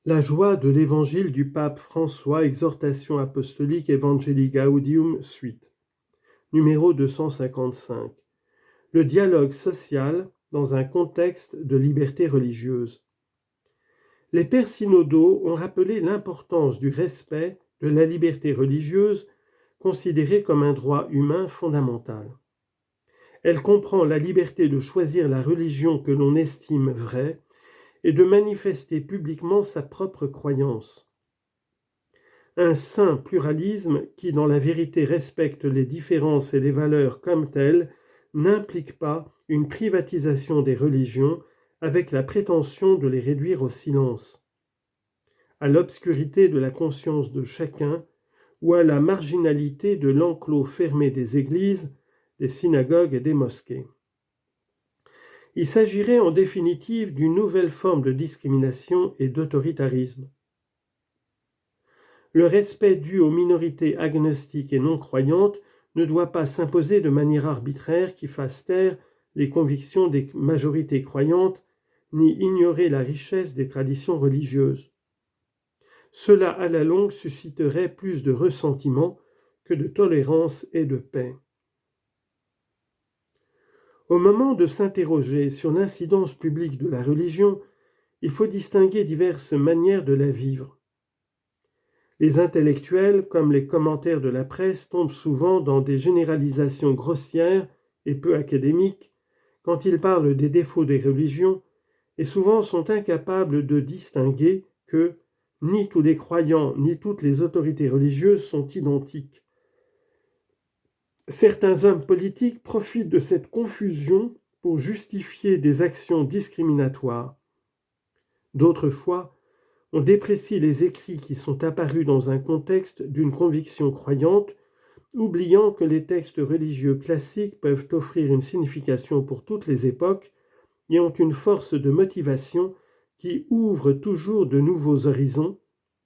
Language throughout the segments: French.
La joie de l'Évangile du pape François, Exhortation apostolique Evangelii Gaudium, suite. Numéro 255. Le dialogue social dans un contexte de liberté religieuse. Les pères synodaux ont rappelé l'importance du respect de la liberté religieuse, considérée comme un droit humain fondamental. Elle comprend la liberté de choisir la religion que l'on estime vraie et de manifester publiquement sa propre croyance. Un sain pluralisme qui, dans la vérité, respecte les différences et les valeurs comme telles, n'implique pas une privatisation des religions avec la prétention de les réduire au silence, à l'obscurité de la conscience de chacun ou à la marginalité de l'enclos fermé des églises, des synagogues et des mosquées. Il s'agirait en définitive d'une nouvelle forme de discrimination et d'autoritarisme. Le respect dû aux minorités agnostiques et non croyantes ne doit pas s'imposer de manière arbitraire qui fasse taire les convictions des majorités croyantes, ni ignorer la richesse des traditions religieuses. Cela, à la longue, susciterait plus de ressentiment que de tolérance et de paix. Au moment de s'interroger sur l'incidence publique de la religion, il faut distinguer diverses manières de la vivre. Les intellectuels, comme les commentaires de la presse, tombent souvent dans des généralisations grossières et peu académiques quand ils parlent des défauts des religions et souvent sont incapables de distinguer que ni tous les croyants ni toutes les autorités religieuses sont identiques. Certains hommes politiques profitent de cette confusion pour justifier des actions discriminatoires. D'autres fois, on déprécie les écrits qui sont apparus dans un contexte d'une conviction croyante, oubliant que les textes religieux classiques peuvent offrir une signification pour toutes les époques et ont une force de motivation qui ouvre toujours de nouveaux horizons,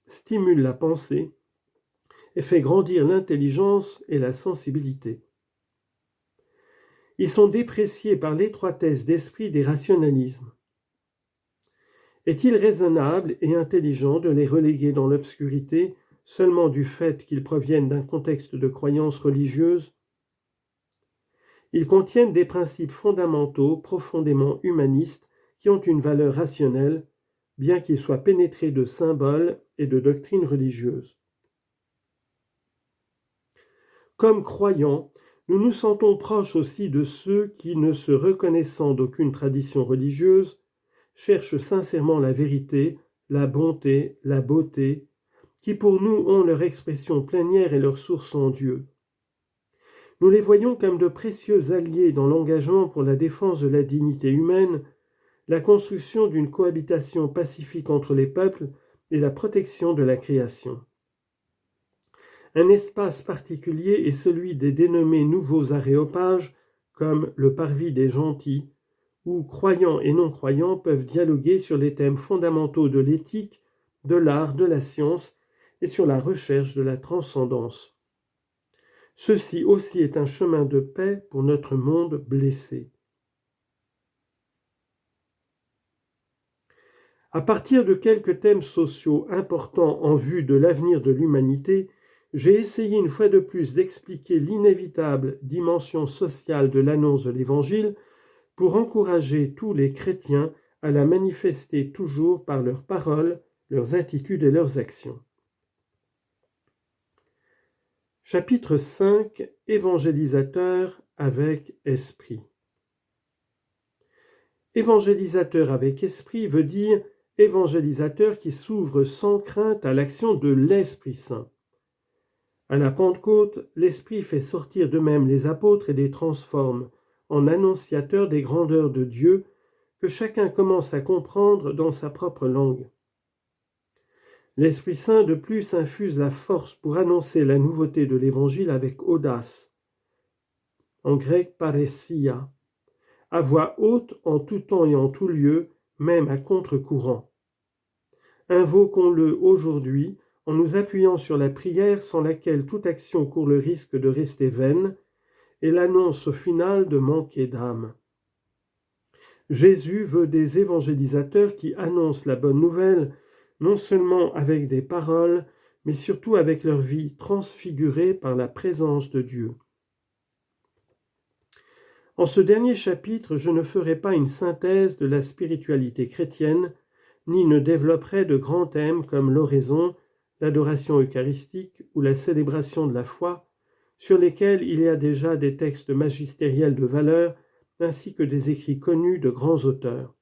stimule la pensée et fait grandir l'intelligence et la sensibilité. Ils sont dépréciés par l'étroitesse d'esprit des rationalismes. Est-il raisonnable et intelligent de les reléguer dans l'obscurité seulement du fait qu'ils proviennent d'un contexte de croyance religieuse ? Ils contiennent des principes fondamentaux profondément humanistes qui ont une valeur rationnelle, bien qu'ils soient pénétrés de symboles et de doctrines religieuses. Comme croyants, nous nous sentons proches aussi de ceux qui, ne se reconnaissant d'aucune tradition religieuse, cherchent sincèrement la vérité, la bonté, la beauté, qui pour nous ont leur expression plénière et leur source en Dieu. Nous les voyons comme de précieux alliés dans l'engagement pour la défense de la dignité humaine, la construction d'une cohabitation pacifique entre les peuples et la protection de la création. Un espace particulier est celui des dénommés nouveaux aréopages, comme le parvis des gentils, où croyants et non-croyants peuvent dialoguer sur les thèmes fondamentaux de l'éthique, de l'art, de la science et sur la recherche de la transcendance. Ceci aussi est un chemin de paix pour notre monde blessé. À partir de quelques thèmes sociaux importants en vue de l'avenir de l'humanité, j'ai essayé une fois de plus d'expliquer l'inévitable dimension sociale de l'annonce de l'Évangile pour encourager tous les chrétiens à la manifester toujours par leurs paroles, leurs attitudes et leurs actions. Chapitre 5. Évangélisateur avec esprit. Évangélisateur avec esprit veut dire évangélisateur qui s'ouvre sans crainte à l'action de l'Esprit Saint. À la Pentecôte, l'Esprit fait sortir d'eux-mêmes les apôtres et les transforme en annonciateurs des grandeurs de Dieu que chacun commence à comprendre dans sa propre langue. L'Esprit Saint de plus infuse la force pour annoncer la nouveauté de l'Évangile avec audace, en grec parousia, à voix haute en tout temps et en tout lieu, même à contre-courant. Invoquons-le aujourd'hui en nous appuyant sur la prière sans laquelle toute action court le risque de rester vaine et l'annonce au final de manquer d'âme. Jésus veut des évangélisateurs qui annoncent la bonne nouvelle non seulement avec des paroles, mais surtout avec leur vie transfigurée par la présence de Dieu. En ce dernier chapitre, je ne ferai pas une synthèse de la spiritualité chrétienne, ni ne développerai de grands thèmes comme l'oraison, l'adoration eucharistique ou la célébration de la foi, sur lesquels il y a déjà des textes magistériels de valeur, ainsi que des écrits connus de grands auteurs.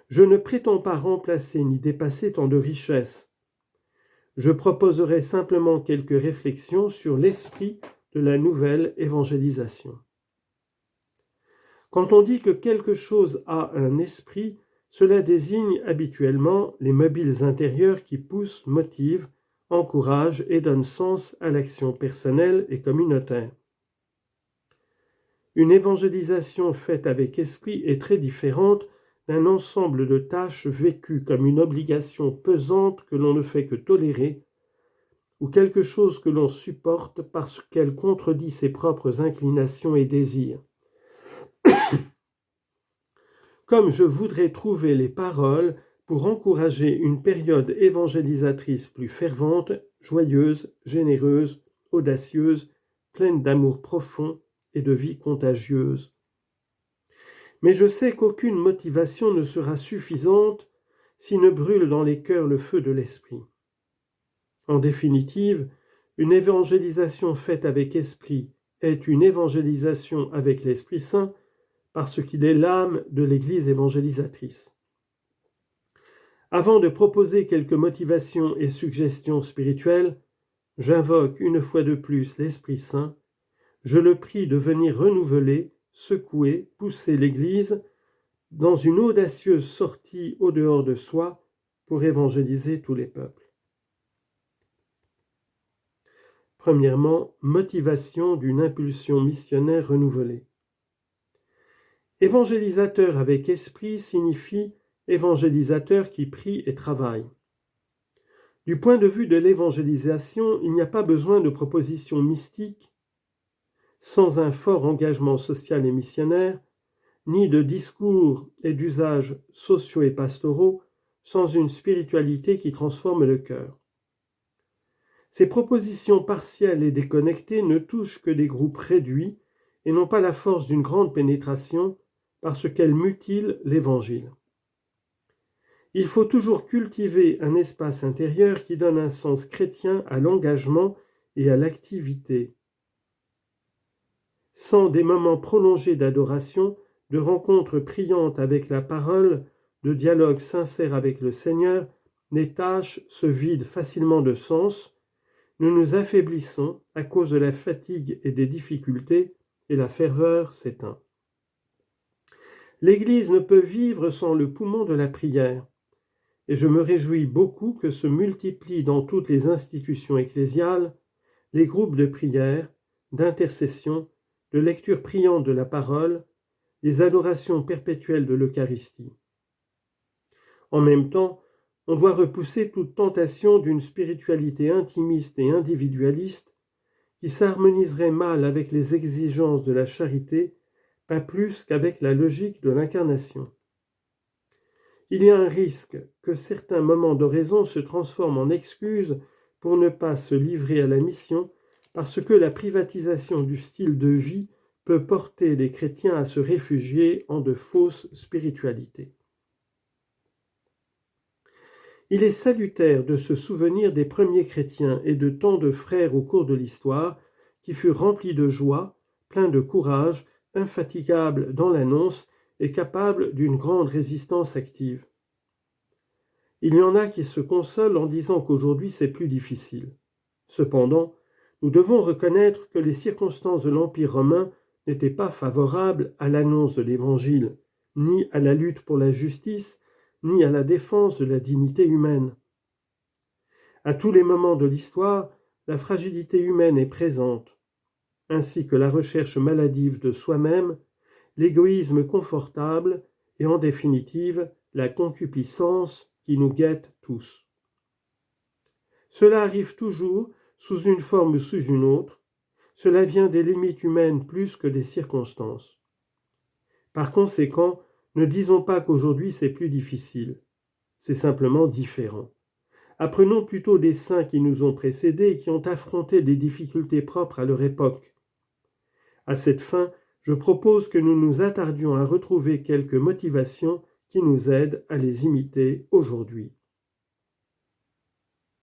Je ne prétends pas remplacer ni dépasser tant de richesses. Je proposerai simplement quelques réflexions sur l'esprit de la nouvelle évangélisation. Quand on dit que quelque chose a un esprit, cela désigne habituellement les mobiles intérieurs qui poussent, motivent, encouragent et donnent sens à l'action personnelle et communautaire. Une évangélisation faite avec esprit est très différente d'un ensemble de tâches vécues comme une obligation pesante que l'on ne fait que tolérer, ou quelque chose que l'on supporte parce qu'elle contredit ses propres inclinations et désirs. Comme je voudrais trouver les paroles pour encourager une période évangélisatrice plus fervente, joyeuse, généreuse, audacieuse, pleine d'amour profond et de vie contagieuse. Mais je sais qu'aucune motivation ne sera suffisante s'il ne brûle dans les cœurs le feu de l'esprit. En définitive, une évangélisation faite avec esprit est une évangélisation avec l'Esprit Saint parce qu'il est l'âme de l'Église évangélisatrice. Avant de proposer quelques motivations et suggestions spirituelles, j'invoque une fois de plus l'Esprit Saint. Je le prie de venir renouveler, secouer, pousser l'Église dans une audacieuse sortie au dehors de soi pour évangéliser tous les peuples. Premièrement, motivation d'une impulsion missionnaire renouvelée. Évangélisateur avec esprit signifie évangélisateur qui prie et travaille. Du point de vue de l'évangélisation, il n'y a pas besoin de propositions mystiques, sans un fort engagement social et missionnaire, ni de discours et d'usages sociaux et pastoraux, sans une spiritualité qui transforme le cœur. Ces propositions partielles et déconnectées ne touchent que des groupes réduits et n'ont pas la force d'une grande pénétration parce qu'elles mutilent l'Évangile. Il faut toujours cultiver un espace intérieur qui donne un sens chrétien à l'engagement et à l'activité. Sans des moments prolongés d'adoration, de rencontres priantes avec la parole, de dialogue sincère avec le Seigneur, les tâches se vident facilement de sens, nous nous affaiblissons à cause de la fatigue et des difficultés, et la ferveur s'éteint. L'Église ne peut vivre sans le poumon de la prière, et je me réjouis beaucoup que se multiplient dans toutes les institutions ecclésiales les groupes de prière, d'intercession, de lecture priante de la parole, les adorations perpétuelles de l'Eucharistie. En même temps, on doit repousser toute tentation d'une spiritualité intimiste et individualiste qui s'harmoniserait mal avec les exigences de la charité, pas plus qu'avec la logique de l'incarnation. Il y a un risque que certains moments d'oraison se transforment en excuses pour ne pas se livrer à la mission, parce que la privatisation du style de vie peut porter les chrétiens à se réfugier en de fausses spiritualités. Il est salutaire de se souvenir des premiers chrétiens et de tant de frères au cours de l'histoire qui furent remplis de joie, pleins de courage, infatigables dans l'annonce et capables d'une grande résistance active. Il y en a qui se consolent en disant qu'aujourd'hui c'est plus difficile. Cependant, nous devons reconnaître que les circonstances de l'Empire romain n'étaient pas favorables à l'annonce de l'Évangile, ni à la lutte pour la justice, ni à la défense de la dignité humaine. À tous les moments de l'histoire, la fragilité humaine est présente, ainsi que la recherche maladive de soi-même, l'égoïsme confortable et en définitive la concupiscence qui nous guette tous. Cela arrive toujours sous une forme ou sous une autre, cela vient des limites humaines plus que des circonstances. Par conséquent, ne disons pas qu'aujourd'hui c'est plus difficile. c'est simplement différent. Apprenons plutôt des saints qui nous ont précédés et qui ont affronté des difficultés propres à leur époque. À cette fin, je propose que nous nous attardions à retrouver quelques motivations qui nous aident à les imiter aujourd'hui.